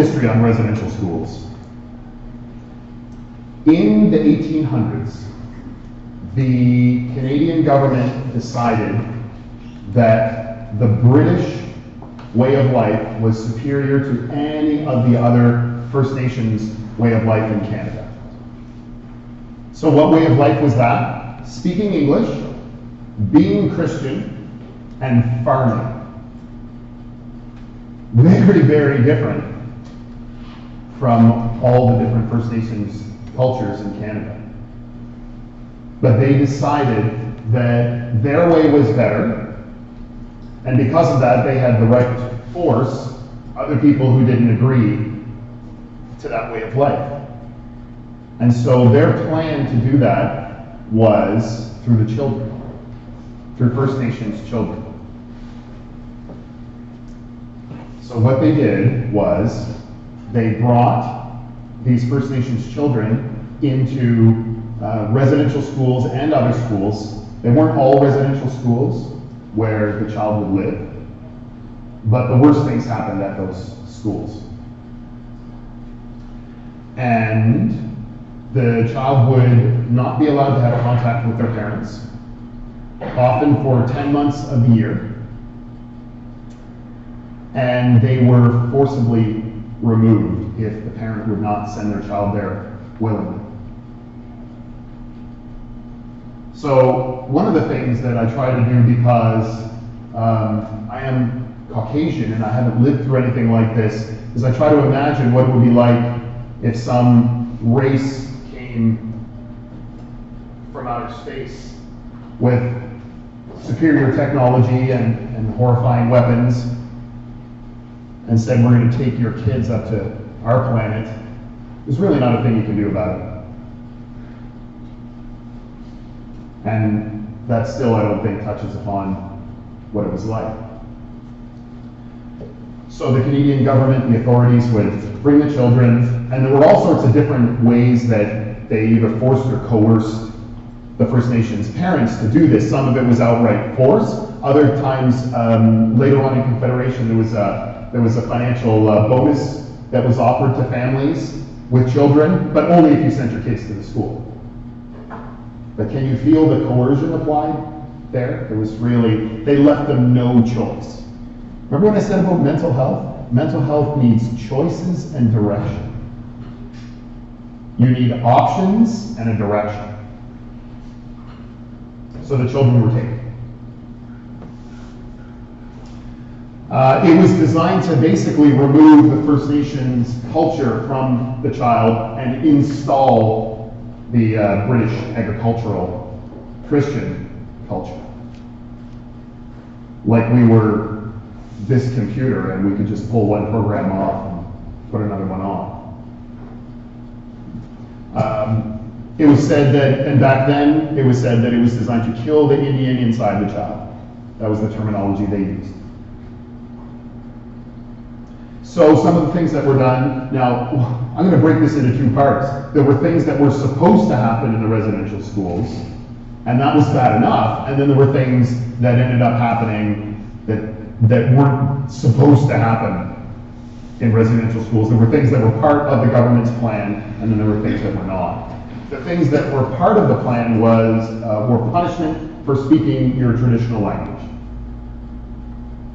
history on residential schools. In the 1800s, the Canadian government decided that the British way of life was superior to any of the other First Nations way of life in Canada. So what way of life was that? Speaking English, being Christian, and farming. Very, very different from all the different First Nations cultures in Canada. But they decided that their way was better, and because of that, they had the right to force other people who didn't agree to that way of life. And so their plan to do that was through the children, through First Nations children. So what they did was they brought these First Nations children into residential schools and other schools. They weren't all residential schools where the child would live, but the worst things happened at those schools. And the child would not be allowed to have contact with their parents, often for 10 months of the year. And they were forcibly removed if the parent would not send their child there willingly. So one of the things that I try to do, because I am Caucasian and I haven't lived through anything like this, is I try to imagine what it would be like if some race came from outer space with superior technology and horrifying weapons and said, we're going to take your kids up to our planet. There's really not a thing you can do about it. And that still, I don't think, touches upon what it was like. So the Canadian government, the authorities would bring the children, and there were all sorts of different ways that they either forced or coerced the First Nations parents to do this. Some of it was outright force. Other times, later on in Confederation, there was a financial bonus that was offered to families with children, but only if you sent your kids to the school. But can you feel the coercion applied there? It was really, they left them no choice. Remember what I said about mental health? Mental health needs choices and direction. You need options and a direction. So the children were taken. It was designed to basically remove the First Nations culture from the child and install the British agricultural Christian culture. Like we were this computer and we could just pull one program off and put another one on. It was said that, and back then, it was said that it was designed to kill the Indian inside the child. That was the terminology they used. So some of the things that were done, now I'm going to break this into two parts. There were things that were supposed to happen in the residential schools, and that was bad enough, and then there were things that ended up happening that weren't supposed to happen in residential schools. There were things that were part of the government's plan, and then there were things that were not. The things that were part of the plan were punishment for speaking your traditional language.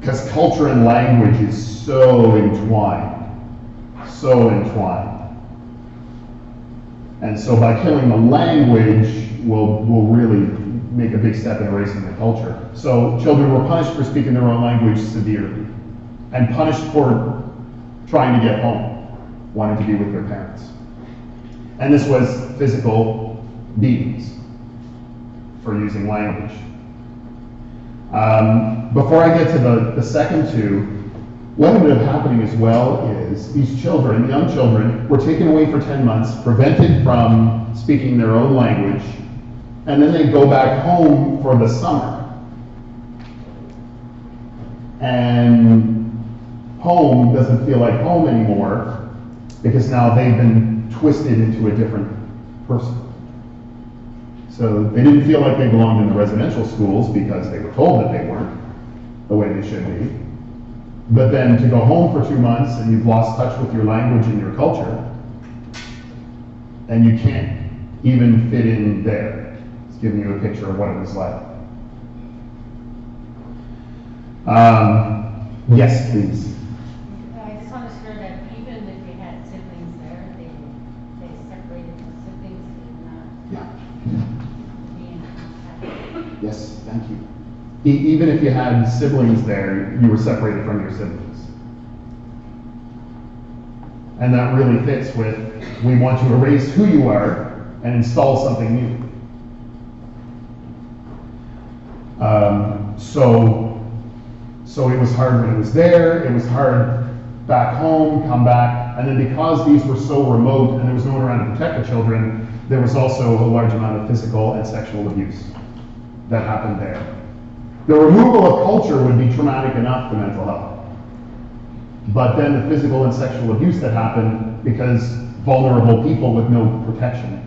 Because culture and language is so entwined, so entwined. And so by killing the language, we'll really make a big step in erasing the culture. So children were punished for speaking their own language severely, and punished for trying to get home, wanting to be with their parents. And this was physical beatings for using language. Before I get to the second two, what ended up happening as well is these children, young children, were taken away for 10 months, prevented from speaking their own language, and then they go back home for the summer. And home doesn't feel like home anymore because now they've been twisted into a different person. So they didn't feel like they belonged in the residential schools because they were told that they weren't the way they should be. But then to go home for 2 months and you've lost touch with your language and your culture, and you can't even fit in there. It's giving you a picture of what it was like. Yes, please. I just want to share that even if you had siblings there, they separated the siblings in Yeah. being contact. Yes, thank you. Even if you had siblings there, you were separated from your siblings. And that really fits with, we want to erase who you are and install something new. So it was hard when it was there, it was hard back home, come back, and then because these were so remote and there was no one around to protect the children, there was also a large amount of physical and sexual abuse that happened there. The removal of culture would be traumatic enough to mental health. But then the physical and sexual abuse that happened because vulnerable people with no protection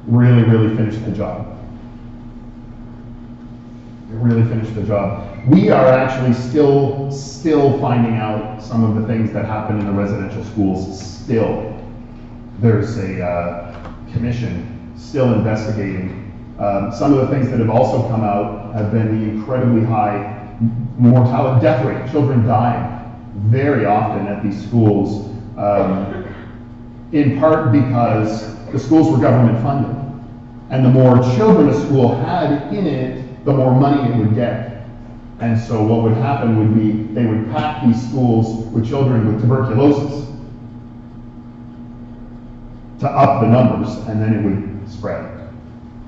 really, really finished the job. It really finished the job. We are actually still finding out some of the things that happen in the residential schools still. There's a commission still investigating. Some of the things that have also come out have been the incredibly high mortality, death rate. Children die very often at these schools, in part because the schools were government funded. And the more children a school had in it, the more money it would get. And so what would happen would be they would pack these schools with children with tuberculosis to up the numbers, and then it would spread.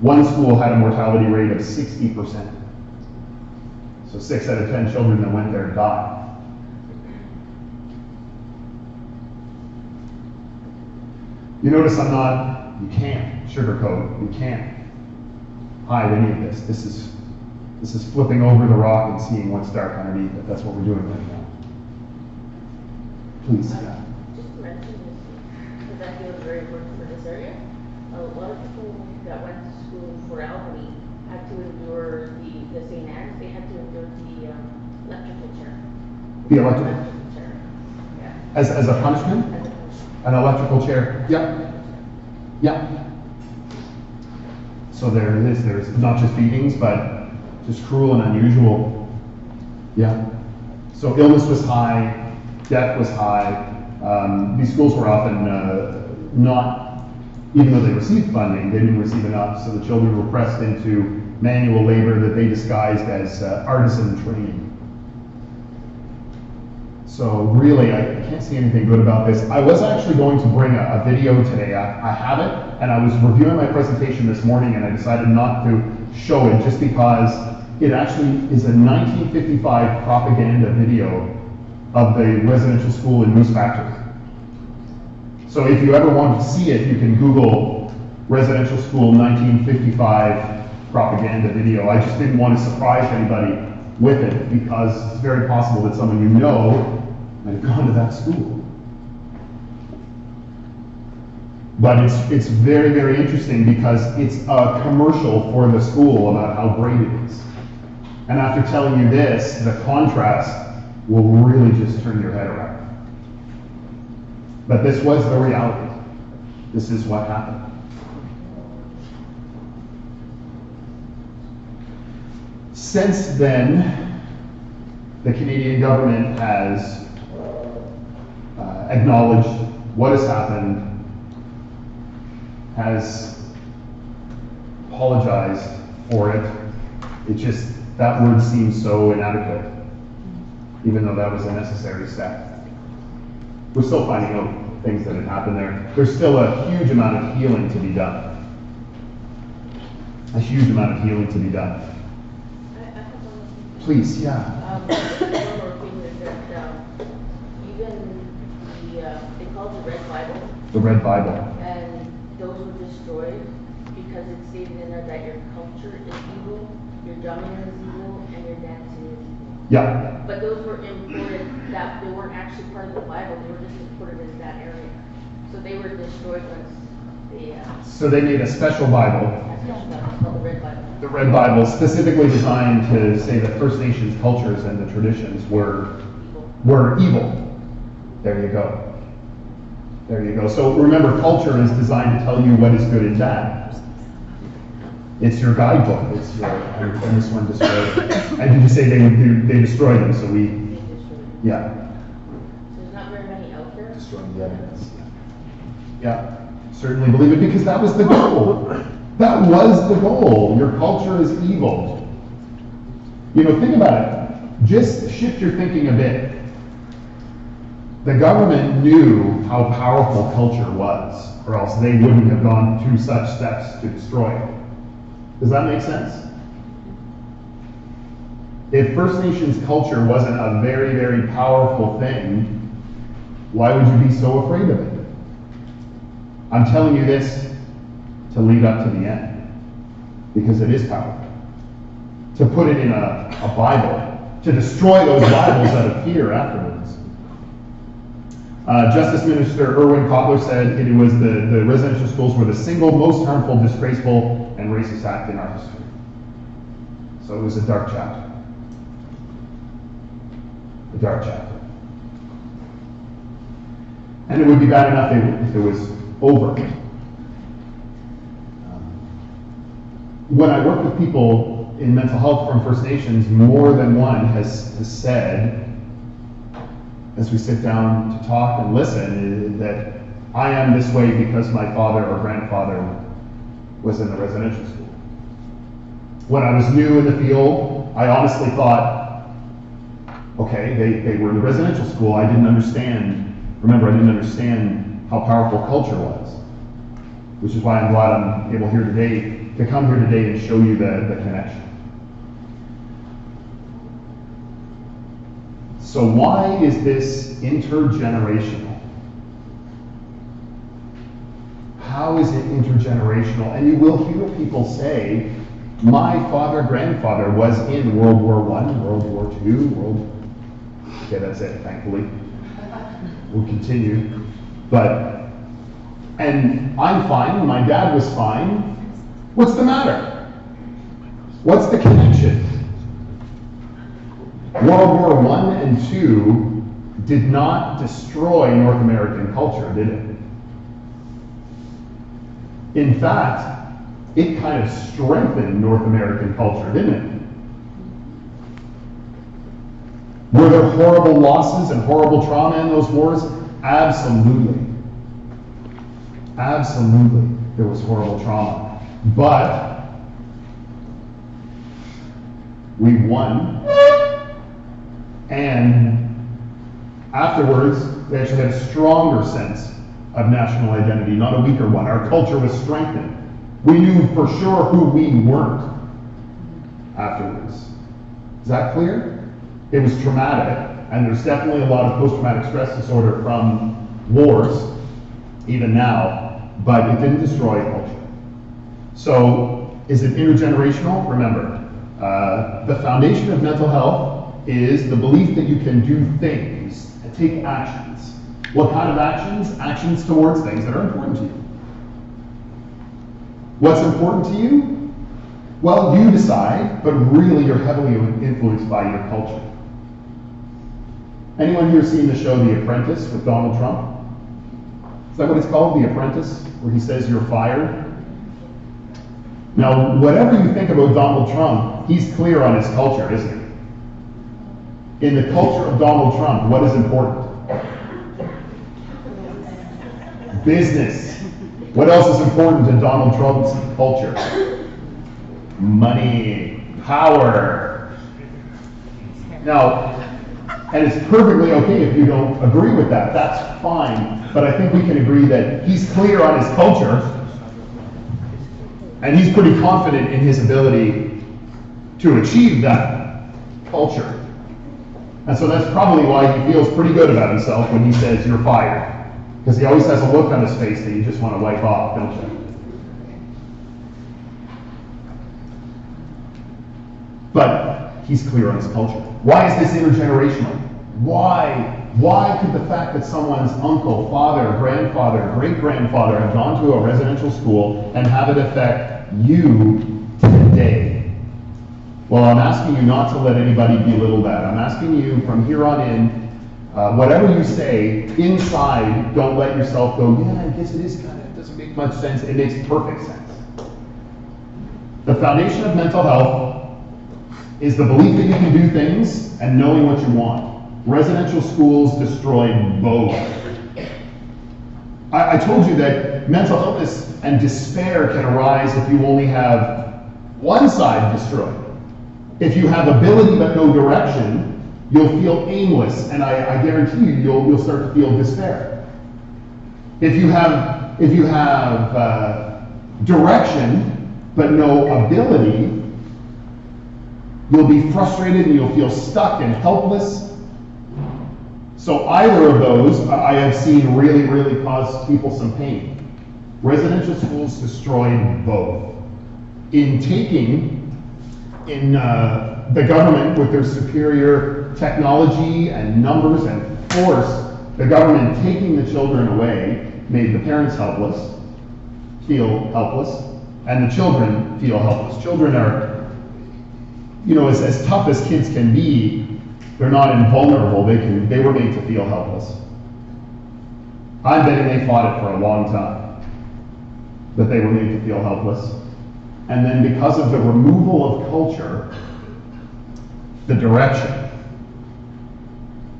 One school had a mortality rate of 60%. So 6 out of 10 children that went there died. You notice you can't sugarcoat, you can't hide any of this. This is flipping over the rock and seeing what's dark underneath it. That's what we're doing right now. Please, yeah. Just to mention this, because I feel it's very important for this area. A lot of people that went to school for Albany had to endure the St. Anne's. They had to endure the electrical chair. The electrical chair. Yeah. As a punishment? As a punishment. An electrical chair? Yeah. Yeah. So there it is. There's not just beatings, but just cruel and unusual. Yeah. So illness was high, death was high. These schools were often not, even though they received funding, they didn't receive enough. So the children were pressed into manual labor that they disguised as artisan training. So really, I can't see anything good about this. I was actually going to bring a video today. I have it, and I was reviewing my presentation this morning, and I decided not to show it just because it actually is a 1955 propaganda video of the residential school in Moose Factory. So if you ever want to see it, you can Google residential school 1955 propaganda video. I just didn't want to surprise anybody with it because it's very possible that someone you know might have gone to that school. But it's very, very interesting because it's a commercial for the school about how great it is. And after telling you this, the contrast will really just turn your head around. But this was the reality. This is what happened. Since then, the Canadian government has acknowledged what has happened, has apologized for it. It just, that word seems so inadequate, even though that was a necessary step. We're still finding out things that had happened there. There's still a huge amount of healing to be done. A huge amount of healing to be done. Please, yeah. One more thing is that even they call it the Red Bible. The Red Bible. And those were destroyed because it stated in there that your culture is evil, your drumming is evil, and your dancing is evil. Yeah. But those were imported, that they weren't actually part of the Bible, they were just imported into that area. So they were destroyed So they made a special Bible, called the Red Bible. the Red Bible, specifically designed to say that First Nations cultures and the traditions were evil. There you go. There you go. So remember, culture is designed to tell you what is good and bad. It's your guidebook. It's your, and this one destroyed. And did you say they destroyed them? So we, They destroyed it. yeah. There's not very many out there. Destroying the evidence. Yeah, certainly believe it because that was the goal. That was the goal. Your culture is evil. You know, think about it. Just shift your thinking a bit. The government knew how powerful culture was, or else they wouldn't have gone to such steps to destroy it. Does that make sense? If First Nations culture wasn't a very, very powerful thing, why would you be so afraid of it? I'm telling you this to lead up to the end, because it is powerful. To put it in a Bible, to destroy those Bibles that appear afterwards. Justice Minister Irwin Cotler said it was the residential schools were the single most harmful, disgraceful, and racist act in our history. So it was a dark chapter. A dark chapter. And it would be bad enough if it was over. When I work with people in mental health from First Nations, more than one has said, as we sit down to talk and listen, that I am this way because my father or grandfather was in the residential school. When I was new in the field, I honestly thought, okay, they were in the residential school. I didn't understand how powerful culture was, which is why I'm glad I'm able to come here today and show you the connection. So why is this intergenerational? How is it intergenerational? And you will hear people say, my father, grandfather was in World War I, World War II, okay, that's it, thankfully. We'll continue. And I'm fine, my dad was fine. What's the matter? What's the connection? World War I and II did not destroy North American culture, did it? In fact, it kind of strengthened North American culture, didn't it? Were there horrible losses and horrible trauma in those wars? Absolutely. Absolutely, there was horrible trauma. But we won. And afterwards, we actually had a stronger sense of national identity, not a weaker one. Our culture was strengthened. We knew for sure who we weren't afterwards. Is that clear? It was traumatic, and there's definitely a lot of post-traumatic stress disorder from wars, even now, but it didn't destroy culture. So, is it intergenerational? Remember, the foundation of mental health is the belief that you can do things and take actions. What kind of actions? Actions towards things that are important to you. What's important to you? Well, you decide, but really you're heavily influenced by your culture. Anyone here seen the show The Apprentice with Donald Trump? Is that what it's called, The Apprentice, where he says you're fired? Now, whatever you think about Donald Trump, he's clear on his culture, isn't he? In the culture of Donald Trump, what is important? Business. What else is important to Donald Trump's culture? Money, power. Now, and it's perfectly okay if you don't agree with that. That's fine. But I think we can agree that he's clear on his culture, and he's pretty confident in his ability to achieve that culture. And so that's probably why he feels pretty good about himself when he says you're fired. Because he always has a look on his face that you just want to wipe off, don't you? But he's clear on his culture. Why is this intergenerational? Why Why could the fact that someone's uncle, father, grandfather, great-grandfather have gone to a residential school and have it affect you today? Well, I'm asking you not to let anybody belittle that. I'm asking you from here on in, whatever you say, inside, don't let yourself go, yeah, I guess it is kind of, it doesn't make much sense. It makes perfect sense. The foundation of mental health is the belief that you can do things and knowing what you want. Residential schools destroyed both. I told you that mental illness and despair can arise if you only have one side destroyed. If you have ability but no direction, you'll feel aimless, and I guarantee you'll start to feel despair. If you have direction but no ability, you'll be frustrated and you'll feel stuck and helpless. So either of those I have seen really, really cause people some pain. Residential schools destroyed both. In the government with their superior technology and numbers and force, the government taking the children away made the parents feel helpless, and the children feel helpless. Children are, as tough as kids can be, they're not invulnerable. They were made to feel helpless. I'm betting they fought it for a long time, that they were made to feel helpless. And then because of the removal of culture, the direction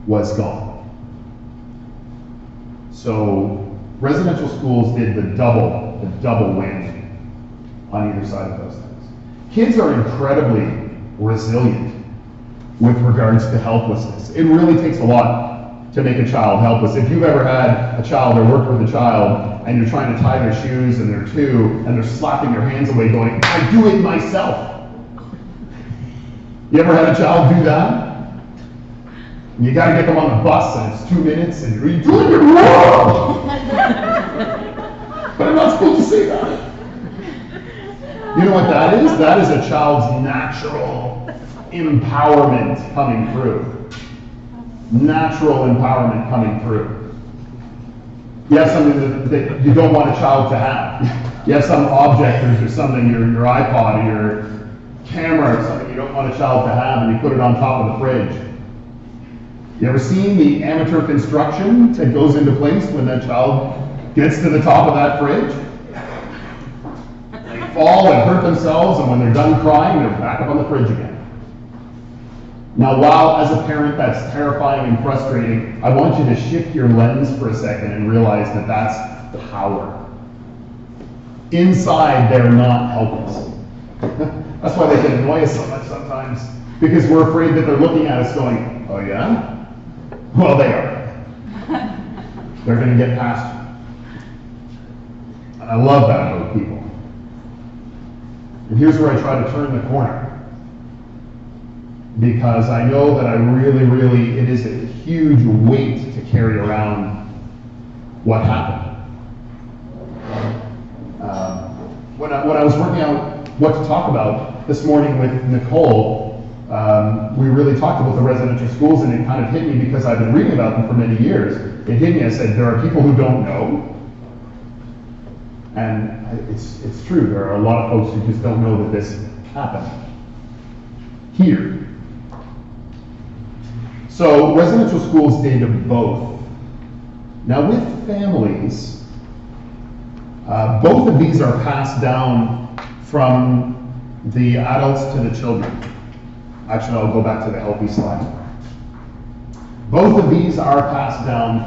was gone. So residential schools did the double whammy on either side of those things. Kids are incredibly resilient with regards to helplessness. It really takes a lot to make a child helpless. If you've ever had a child or worked with a child and you're trying to tie their shoes and they're 2 and they're slapping their hands away going, I do it myself. You ever had a child do that? And you gotta get them on the bus and it's 2 minutes and you're doing it wrong! But I'm not supposed to say that. You know what that is? That is a child's natural empowerment coming through. Natural empowerment coming through. You have something that you don't want a child to have. You have some object or something, your iPod or your camera or something you don't want a child to have, and you put it on top of the fridge. You ever seen the amateur construction that goes into place when that child gets to the top of that fridge? They fall and hurt themselves, and when they're done crying, they're back up on the fridge again. Now, while as a parent that's terrifying and frustrating, I want you to shift your lens for a second and realize that that's power. Inside, they're not helpless. That's why they can annoy us so much sometimes, because we're afraid that they're looking at us going, oh yeah? Well, they are. They're going to get past you. And I love that about people. And here's where I try to turn the corner. Because I know that it is a huge weight to carry around what happened. When I was working out what to talk about this morning with Nicole, we really talked about the residential schools, and it kind of hit me because I've been reading about them for many years. It hit me, I said, there are people who don't know. And it's true, there are a lot of folks who just don't know that this happened here. So residential schools did both. Now with families, both of these are passed down from the adults to the children. Actually, I'll go back to the healthy slide. Both of these are passed down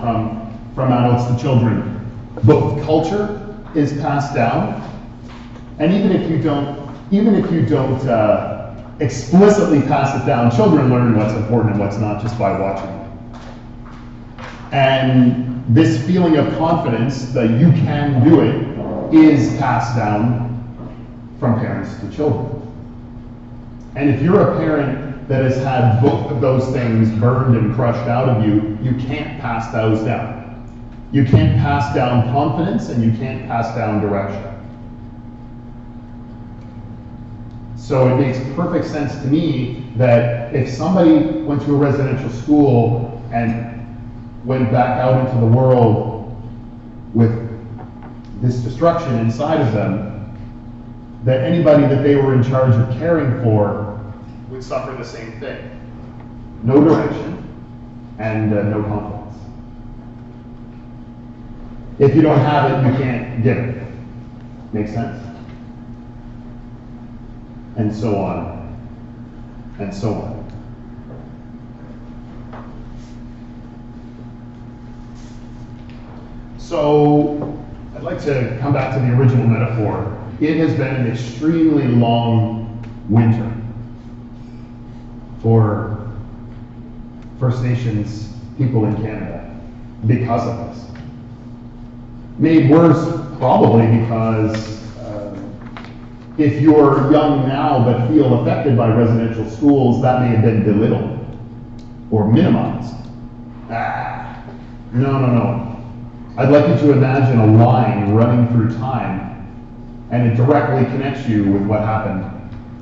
from adults to children. Both culture is passed down, and even if you don't explicitly pass it down, children learn what's important and what's not just by watching it. And this feeling of confidence that you can do it is passed down from parents to children. And if you're a parent that has had both of those things burned and crushed out of you, you can't pass those down. You can't pass down confidence, and you can't pass down direction. So it makes perfect sense to me that if somebody went to a residential school and went back out into the world with this destruction inside of them, that anybody that they were in charge of caring for would suffer the same thing. No direction and no confidence. If you don't have it, you can't give it. Make sense? And so on, and so on. So, I'd like to come back to the original metaphor. It has been an extremely long winter for First Nations people in Canada because of this. Made worse probably because if you're young now but feel affected by residential schools, that may have been belittled or minimized. No. I'd like you to imagine a line running through time, and it directly connects you with what happened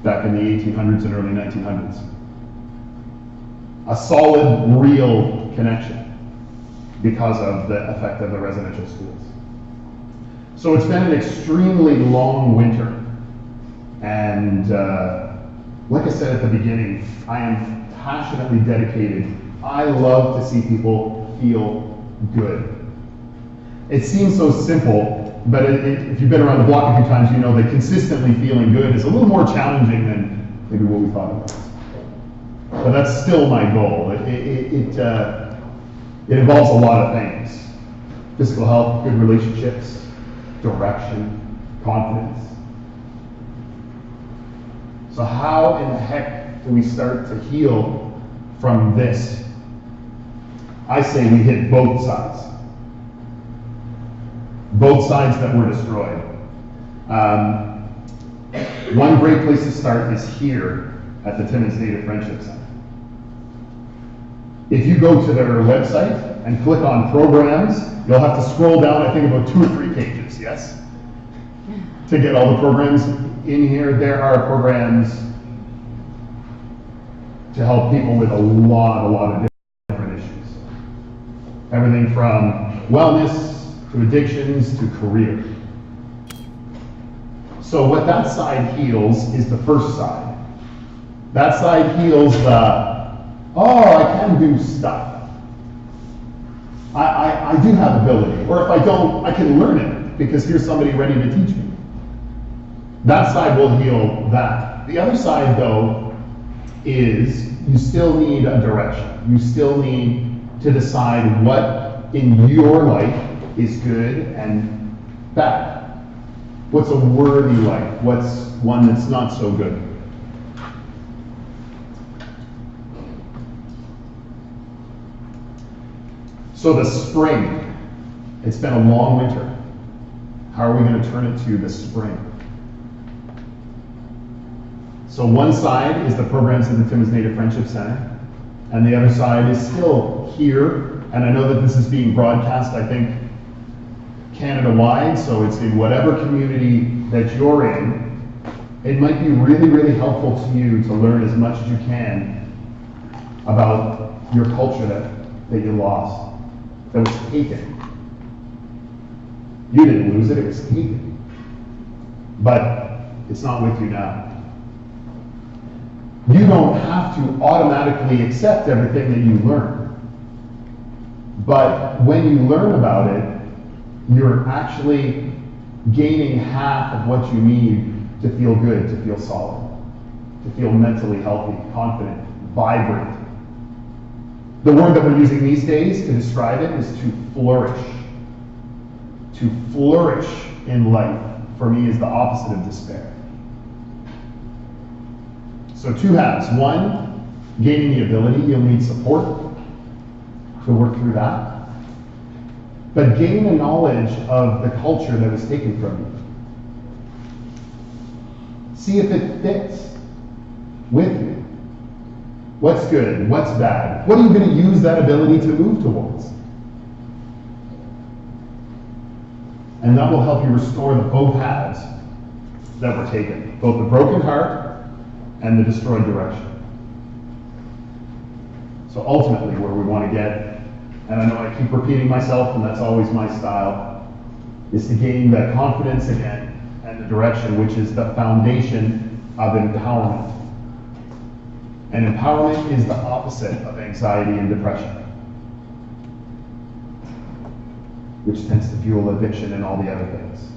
back in the 1800s and early 1900s. A solid, real connection because of the effect of the residential schools. So it's been an extremely long winter. And like I said at the beginning, I am passionately dedicated. I love to see people feel good. It seems so simple, but if you've been around the block a few times, you know that consistently feeling good is a little more challenging than maybe what we thought it was. But that's still my goal. It involves a lot of things. Physical health, good relationships, direction, confidence. So how in the heck do we start to heal from this? I say we hit both sides. Both sides that were destroyed. One great place to start is here at the Timmins Native Friendship Center. If you go to their website and click on programs, you'll have to scroll down, I think, about 2 or 3 pages, yes? To get all the programs in here. There are programs to help people with a lot of different issues. Everything from wellness, to addictions, to career. So what that side heals is the first side. That side heals the, I can do stuff. I do have ability. Or if I don't, I can learn it because here's somebody ready to teach me. That side will heal that. The other side, though, is you still need a direction. You still need to decide what in your life is good and bad. What's a worthy life? What's one that's not so good? So the spring, it's been a long winter. How are we going to turn it to the spring? So one side is the programs at the Timmins Native Friendship Center, and the other side is still here. And I know that this is being broadcast, I think, Canada-wide, so it's in whatever community that you're in. It might be really helpful to you to learn as much as you can about your culture that you lost, that was taken. You didn't lose it, it was taken. But it's not with you now. You don't have to automatically accept everything that you learn. But when you learn about it, you're actually gaining half of what you need to feel good, to feel solid, to feel mentally healthy, confident, vibrant. The word that we're using these days to describe it is to flourish. To flourish in life, for me, is the opposite of despair. So 2 halves. 1, gaining the ability. You'll need support to work through that. But gain a knowledge of the culture that was taken from you. See if it fits with you. What's good? What's bad? What are you going to use that ability to move towards? And that will help you restore the both halves that were taken. Both the broken heart and the destroyed direction. So ultimately where we want to get, and I know I keep repeating myself, and that's always my style, is to gain that confidence again and the direction, which is the foundation of empowerment. And empowerment is the opposite of anxiety and depression, which tends to fuel addiction and all the other things.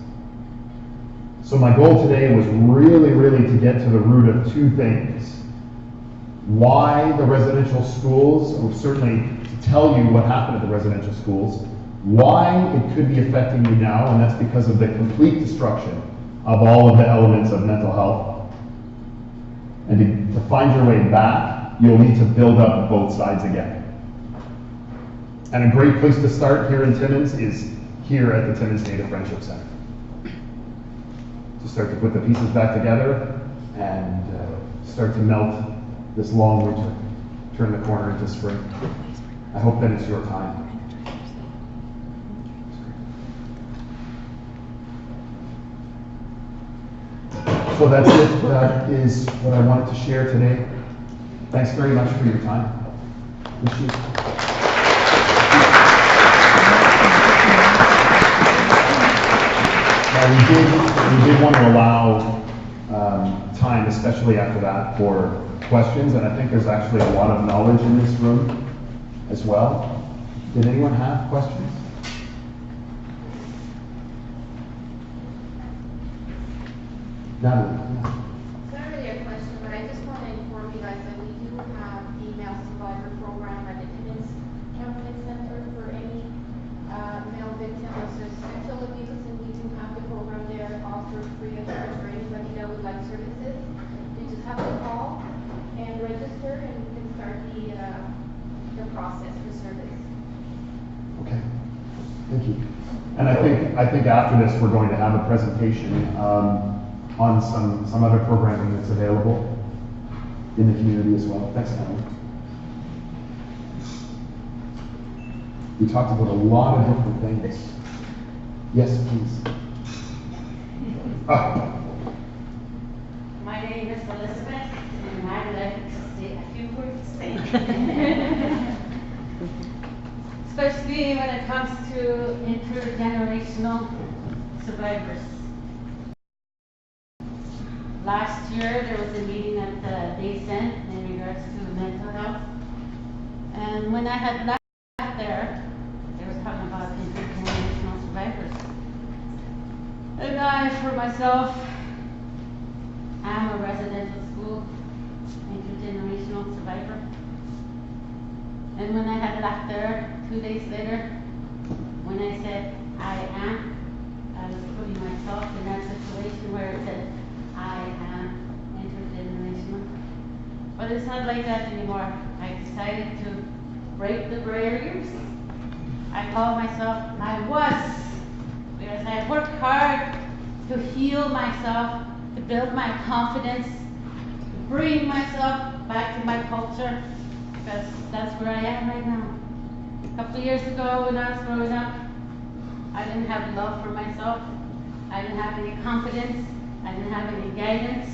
So my goal today was really to get to the root of two things. Why the residential schools, or certainly to tell you what happened at the residential schools, why it could be affecting you now, and that's because of the complete destruction of all of the elements of mental health. And to find your way back, you'll need to build up both sides again. And a great place to start here in Timmins is here at the Timmins Native Friendship Center. To start to put the pieces back together and start to melt this long winter, turn the corner into spring. I hope that it's your time. So that's it. That is what I wanted to share today. Thanks very much for your time. Appreciate it. Now we did want to allow time, especially after that, for questions, and I think there's actually a lot of knowledge in this room as well. Did anyone have questions? Natalie. It's not really a question, but I just want to inform you guys that we do have the male survivor program at the Timmins Campus Center for any male victim of sexual abuse, and we do have the program there offered free of charge for anybody that would like services. You just have to call and register, and you can start the process for service. Okay, thank you. And I think after this we're going to have a presentation on some other programming that's available in the community as well. Thanks, Natalie. We talked about a lot of different things. Yes, please. My name is Elizabeth, and I'd like to say a few words. Especially when it comes to intergenerational survivors. Last year, there was a meeting at Zinck in regards to mental health. And when I had left there, they were talking about intergenerational survivors. And I, for myself, am a residential school intergenerational survivor. And when I had left there, 2 days later, when I said I am, I was putting myself in that situation where it said I am intergenerational. But it's not like that anymore. I decided to break the barriers. I call myself my was, because I worked hard to heal myself, to build my confidence, to bring myself back to my culture, because that's where I am right now. A couple of years ago when I was growing up, I didn't have love for myself. I didn't have any confidence. I didn't have any guidance.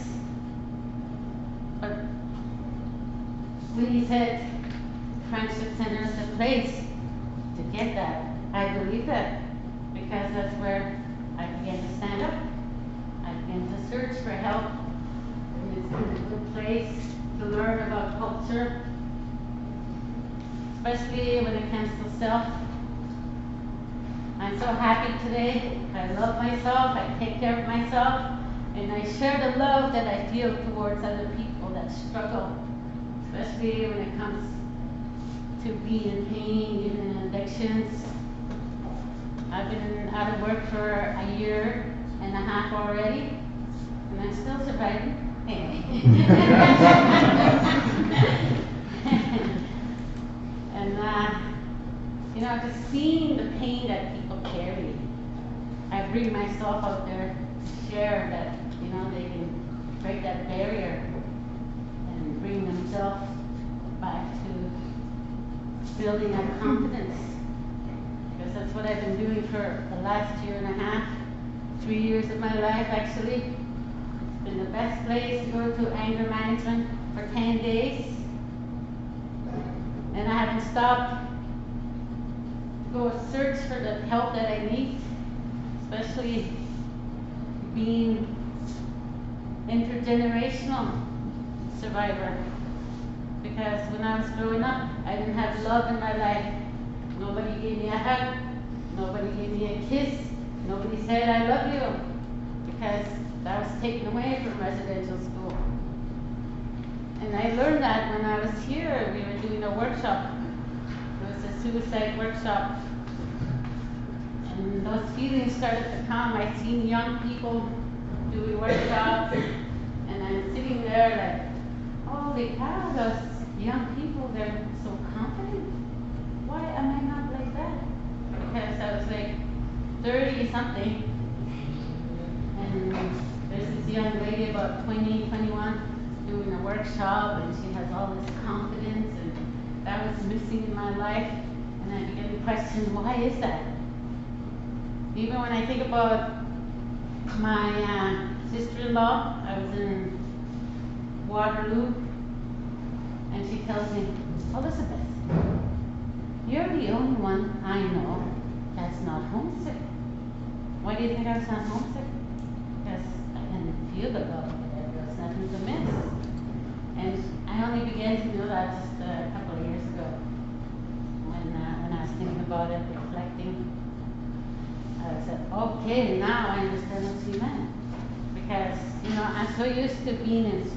But when he said Friendship Center is the place to get that, I believe that, because that's where I began to stand up. I began to search for help. And it's been a good place to learn about culture, especially when it comes to self. I'm so happy today. I love myself. I take care of myself. And I share the love that I feel towards other people that struggle, especially when it comes to being in pain, even in addictions. I've been out of work for a year and a half already, and I'm still surviving. And just seeing the pain that people carry, I bring myself out there to share that, they can break that barrier and bring themselves back to building that confidence. Because that's what I've been doing for the last year and a half, 3 years of my life actually. It's been the best place to go to anger management for 10 days. And I haven't stopped go search for the help that I need, especially being intergenerational survivor. Because when I was growing up, I didn't have love in my life. Nobody gave me a hug. Nobody gave me a kiss. Nobody said, I love you. Because that was taken away from residential school. And I learned that when I was here, we were doing a workshop. It was a suicide workshop. And those feelings started to come. I seen young people doing workshops, and I'm sitting there like, holy cow, those young people, they're so confident. Why am I not like that? Because I was like 30 something, and there's this young lady about 20, 21 doing a workshop, and she has all this confidence, and that was missing in my life. And I began to question, why is that? Even when I think about my sister-in-law, I was in Waterloo, and she tells me, Elizabeth, you're the only one I know that's not homesick. Why do you think I was not homesick? Because I didn't feel the love there. There was nothing to miss. And I only began to know that just a couple of years ago, when I was thinking about it, reflecting. I said, okay, now I understand what she meant. Because, I'm so used to being in